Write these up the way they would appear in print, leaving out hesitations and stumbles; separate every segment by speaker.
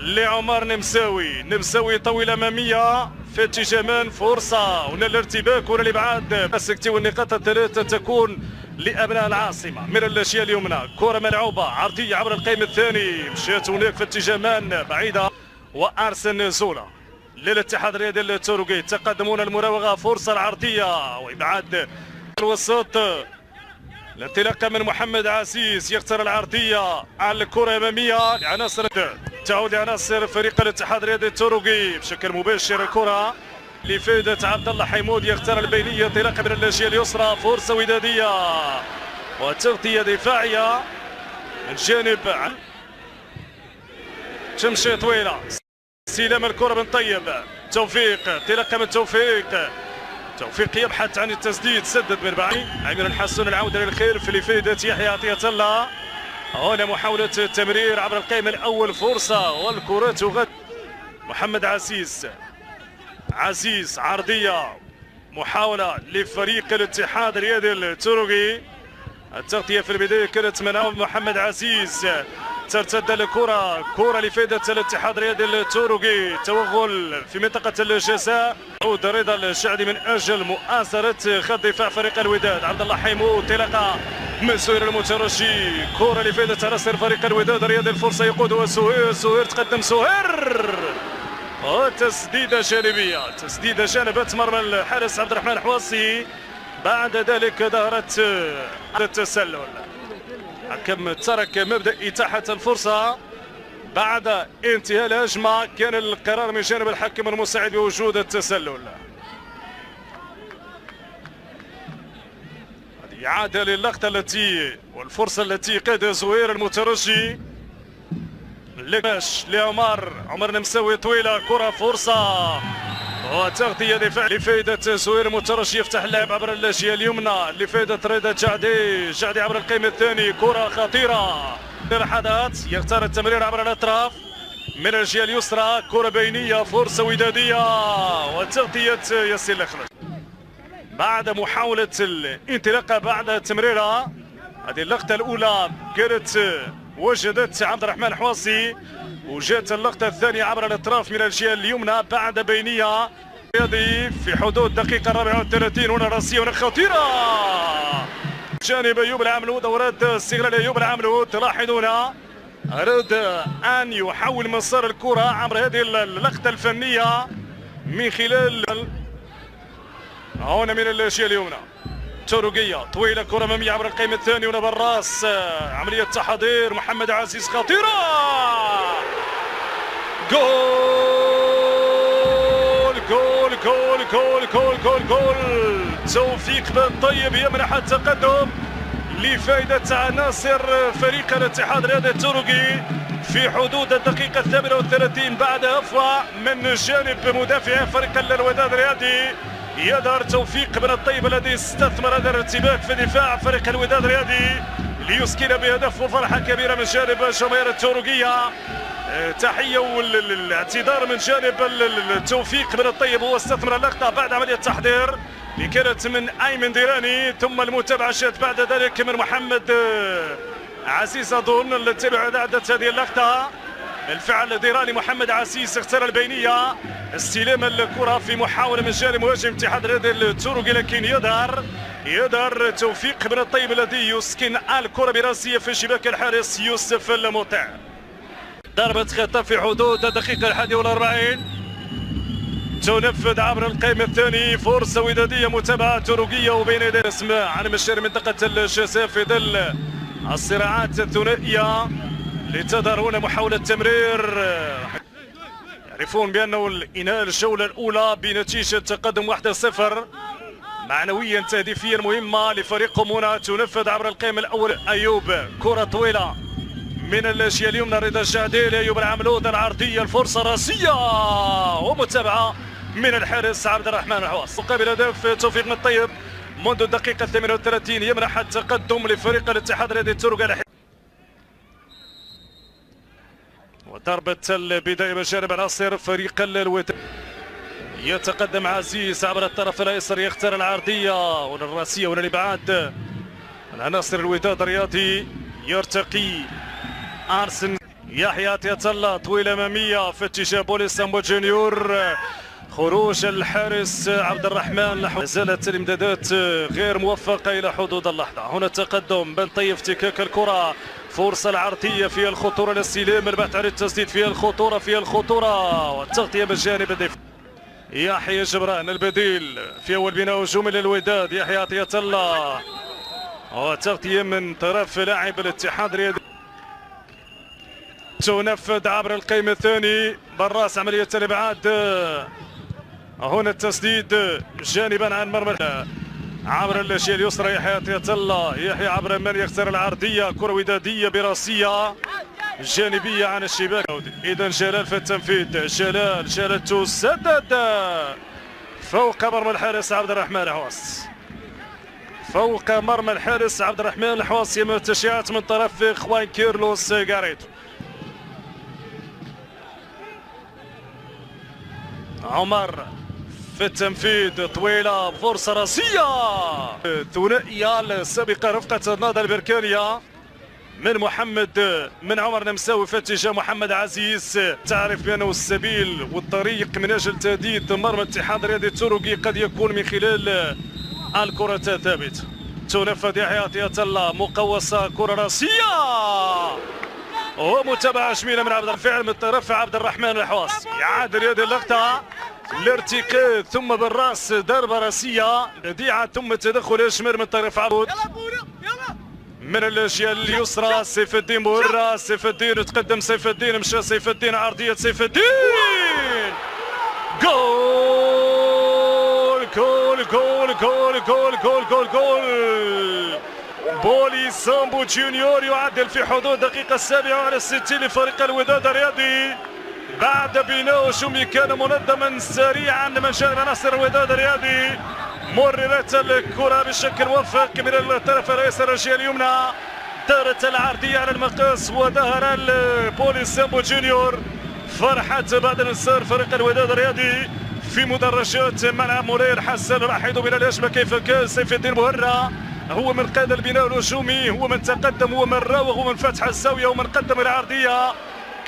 Speaker 1: لعمر نمساوي طويل اماميه في اتجاهين، فرصه هنا الارتباك ولا الابعاد. مسكتي والنقاط الثلاثه تكون لابناء العاصمه من الاشياء اليمنى. كره ملعوبه عرضيه عبر القائم الثاني، مشات هناك في اتجاهين بعيده، وارسن زولا للاتحاد الرياضي التوروغي تقدمون المراوغه. فرصه العرضيه وابعاد الوسط، الانطلاقه من محمد عزيز يختار العرضيه على الكره اماميه لعناصر، تعود لعناصر فريق الاتحاد الرياضي التوروغي بشكل مباشر. الكره لفائده عبد الله حيمود يختار البينيه، انطلاقه من الجهه اليسرى، فرصه وداديه وتغطيه دفاعيه من جانب تمشي طويله، استلام الكره بن طيب، توفيق، انطلاقه من توفيق يبحث عن التسديد، سدد من بعيد عامر الحسن، العوده للخير في لفائده يحيى عطيه الله. هنا محاوله التمرير عبر القائم الاول، فرصه والكره تغطى محمد عزيز عرضيه، محاوله لفريق الاتحاد الرياضي التوروغي. التغطيه في البدايه كانت من محمد عزيز، ترتد الكره، كره لفائده الاتحاد الرياضي التوروغي، توغل في منطقه الجزاء، عود رضا الشعدي من اجل مؤازره خط دفاع فريق الوداد. عبد الله حيمود، انطلاقه من سهير المترجي، كره لفائده عناصر فريق الوداد الرياضي، الفرصه يقودها سهير تقدم وتسديده جانبيه، تسديده جانبت مرمى الحارس عبد الرحمن حواصي. بعد ذلك ظهرت التسلل، حكم ترك مبدا اتاحه الفرصه بعد انتهاء الهجمه، كان القرار من جانب الحكم المساعد بوجود التسلل. هذه اعاده للقطه التي والفرصه التي قادها زهير المترجي عمر نمساوي، طويله كره، فرصه وتغطيه دفاع لفائده زهير المترجي، يفتح اللعب عبر الجهه اليمنى لفائده رضا جعدي عبر القائم الثاني، كره خطيره للحدث، يختار التمرير عبر الاطراف من الجهه اليسرى، كره بينيه، فرصه وداديه وتغطيه ياسين الأخلج. بعد محاوله الانطلاقه بعد التمريره، هذه اللقطه الاولى كانت وجدت عبد الرحمن حواصي، وجات اللقطة الثانية عبر الأطراف من الجهة اليمنى بعد بينية رياضي في حدود الدقيقة 34. هنا راسية، هنا خطيرة جانب أيوب العملود، أوراد استغلال أيوب العملود. تلاحظون أراد أن يحول مسار الكرة عبر هذه اللقطة الفنية من خلال هنا من الجهة اليمنى. توروغية طويلة، كرة أمامية عبر القائم الثاني، هنا بالراس، عملية تحضير محمد عزيز، خطيرة، جول جول جول جول جول جول جول. توفيق بن طيب يمنح التقدم لفائدة عناصر فريق الاتحاد الرياضي التوروغي في حدود الدقيقة 38 بعد عفوة من جانب مدافع فريق الوداد الرياضي. يظهر توفيق بن الطيب الذي استثمر هذا الارتباك في دفاع فريق الوداد الرياضي ليسكن بهدف، وفرحة كبيرة من جانب الجماهير التوروغية. تحية والاعتذار من جانب توفيق بن الطيب، هو استثمر اللقطة بعد عملية تحضير اللي كانت من أيمن ديراني، ثم المتابعة جاءت بعد ذلك من محمد عزيز أظن التي أعادت هذه اللقطة. بالفعل ديراني محمد عزيز اختار البينية، استلام الكرة في محاولة من جانب مهاجم الاتحاد الرياضي التوروغي، لكن يظهر توفيق بن الطيب الذي يسكن الكرة براسية في شباك الحارس يوسف المطيع. ضربة خطأ في حدود الدقيقة 41 تنفذ عبر القائم الثاني، فرصة ودادية، متابعة توروغية وبين يدي اسماء عن مشاري منطقة الجزاء في ظل الصراعات الثنائية لتظهر هنا محاولة تمرير. يعرفون بأنه إنهاء الجولة الأولى بنتيجة تقدم 1-0 معنويا تهديفيا مهمة لفريقهم. هنا تنفذ عبر القائم الأول أيوب، كرة طويلة من الجهة اليمنى رضا الجعدي لأيوب العملود، العرضية، الفرصة راسية ومتابعة من الحارس عبد الرحمن الحواص. مقابل هدف توفيق بن الطيب منذ الدقيقة 38 يمنح التقدم لفريق الاتحاد الرياضي التوروغي. وضربة البداية بجانب عناصر فريق الوداد، يتقدم عزيز عبر الطرف الايسر، يختار العرضية والراسية والابعاد. العناصر الوداد الرياضي يرتقي ارسن يحيى عطية الله طويلة أمامية في اتجاه بوليس سامبو جونيور. خروج الحارس عبد الرحمن نحو زالت الامدادات غير موفقة إلى حدود اللحظة. هنا التقدم بن طيب افتكاك الكرة، فرصة العرضية فيها الخطورة للاستلام، البحث عن التسديد فيها الخطورة والتغطية من الجانب الدفاعي. يحيى جبران البديل في أول بناء هجومي للوداد. يحيى عطية الله وتغطية من طرف لاعب الاتحاد الرياضي تنفذ عبر القيم الثاني بالراس عملية الإبعاد. هنا التسديد جانبا عن مرمى عبر الجهة اليسرى. يحيى عطية الله، يحيى عبر من يختار العرضية، كرة ودادية براسية جانبية عن الشباك. إذا جلال في التنفيذ، جلال تسدد فوق مرمى الحارس عبد الرحمن الحواس، فوق مرمى الحارس عبد الرحمن الحواس. يم التشجيعات من طرف خوان كيرلوس غاريتو. عمر في التنفيذ، طويلة، فرصة راسية ثنائية السابقة رفقة النهضة البركانية من محمد من عمر نمساوي في اتجاه محمد عزيز. تعرف بأنه السبيل والطريق من أجل تهديد مرمى الاتحاد الرياضي التركي قد يكون من خلال الكرة الثابتة. تنفذ يحيى عطية الله، مقوسة، كرة راسية ومتابعة جميلة من عبد الفعل من طرف عبد الرحمن الحواس. يعادل هذه اللقطة، الارتقاء ثم بالراس ضربة راسية بديعة ثم تدخل أجمل من طرف عبود من الجهة اليسرى. سيف الدين مهرة، سيف الدين تقدم، سيف الدين مشى، سيف الدين عرضية سيف الدين، جول جول جول جول جول جول جول جول. بوليس سامبو جونيور يعدل في حدود دقيقة 67 لفريق الوداد الرياضي بعد بناء هجومي كان منظما سريعا من جانب عناصر الوداد الرياضي. مررت الكرة بشكل موفق من الطرف الايسر الجهة اليمنى، دارت العرضية على المقاس وظهر البوليس سامبو جونيور. فرحة بعد انتصار فريق الوداد الرياضي في مدرجات ملعب مولاي حسن. لاحظوا من الهجمة كيف كان سيف الدين مهرة هو من قاد البناء الهجومي، هو من تقدم، هو من راوغ، هو من فتح الزاوية ومن قدم العرضية،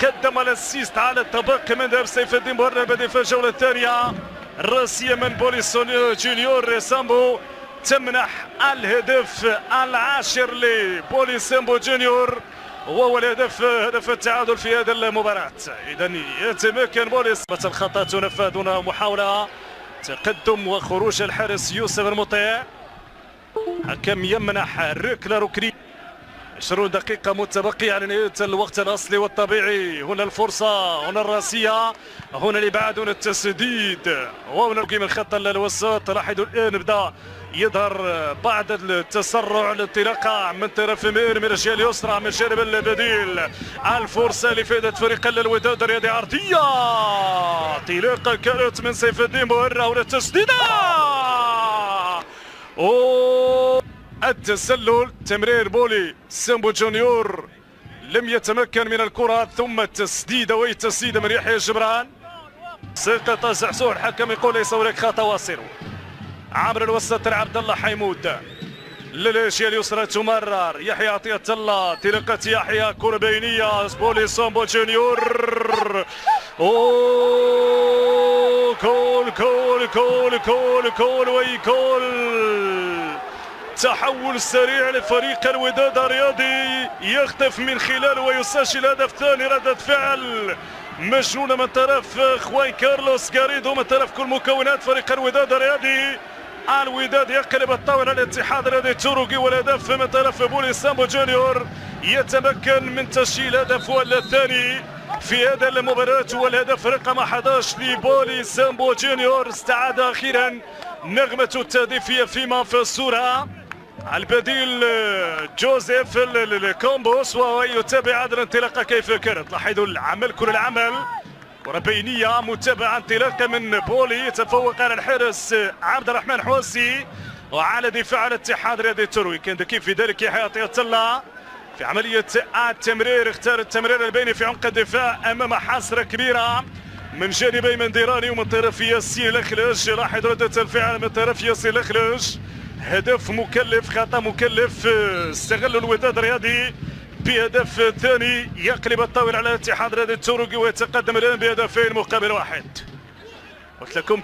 Speaker 1: قدم الاسيست على الطبق من ذهب سيف الدين مهرة بدء في الجولة الثانية. راسية من بوليس جونيور سامبو تمنح الهدف العاشر لبوليس سامبو جونيور وهو الهدف، هدف التعادل في هذه المباراة. إذا يتمكن بوليس الخطأ تنفذ هنا محاولة تقدم وخروج الحارس يوسف المطيع. حكم يمنح ركلة ركنية، 20 دقيقة متبقية على نهاية الوقت الأصلي والطبيعي. هنا الفرصة، هنا الراسية، هنا الإبعاد، هنا التسديد وهنا من الخط الوسط. لاحظوا الآن بدأ يظهر بعض التسرع، الانطلاقة من طرف من الجهة اليسرى من الجانب البديل. الفرصة لفائدة فريق الوداد الرياضي، عرضية انطلاقة كانت من سيف الدين مهرة، هنا التسديدة التسلل. تمرير بولي سامبو جونيور لم يتمكن من الكرة، ثم التسديدة وهي التسديدة من يحيى جبران. سقط زعزوع، الحكم يقول ليس هناك خطأ واصل. عبر الوسط عبد الله حيمود للجهة اليسرى تمرر. يحيى عطية الله، انطلاقة يحيى، كرة بينية بولي سامبو جونيور. كول كول كول كول كول وي كول. تحول سريع لفريق الوداد الرياضي يخطف من خلاله ويسجل هدف ثاني، ردة فعل مجنونة من طرف خوان كارلوس غاريدو من طرف كل مكونات فريق الوداد الرياضي. الوداد يقلب الطاولة على الاتحاد الرياضي التركي، والهدف من طرف بوليس سامبو جونيور يتمكن من تسجيل هدف الثاني في هذا المباراة، والهدف رقم 11 لبوليس سامبو جونيور. استعاد أخيرا نغمة التهديفية فيما في الصورة. البديل جوزيف الكومبوس وهو يتابع هذه الانطلاقة كيف كانت. لاحظوا العمل، كل العمل، كرة بينية، متابعة، انطلاقة من بولي يتفوق على الحارس عبد الرحمن حوسي وعلى دفاع الاتحاد الرياضي التركي. كان ذكي في ذلك يحيى عطية الله في عملية التمرير، اختار التمرير البيني في عمق الدفاع أمام حصرة كبيرة من جانبي منديراني ومن طرف ياسين الأخلج. لاحظ ردة الفعل من طرف ياسين الأخلج، هدف مكلف، خطأ مكلف استغل الوداد الرياضي بهدف ثاني يقلب الطاولة على الاتحاد الرياضي التونسي ويتقدم الآن بهدفين مقابل واحد. قلت لكم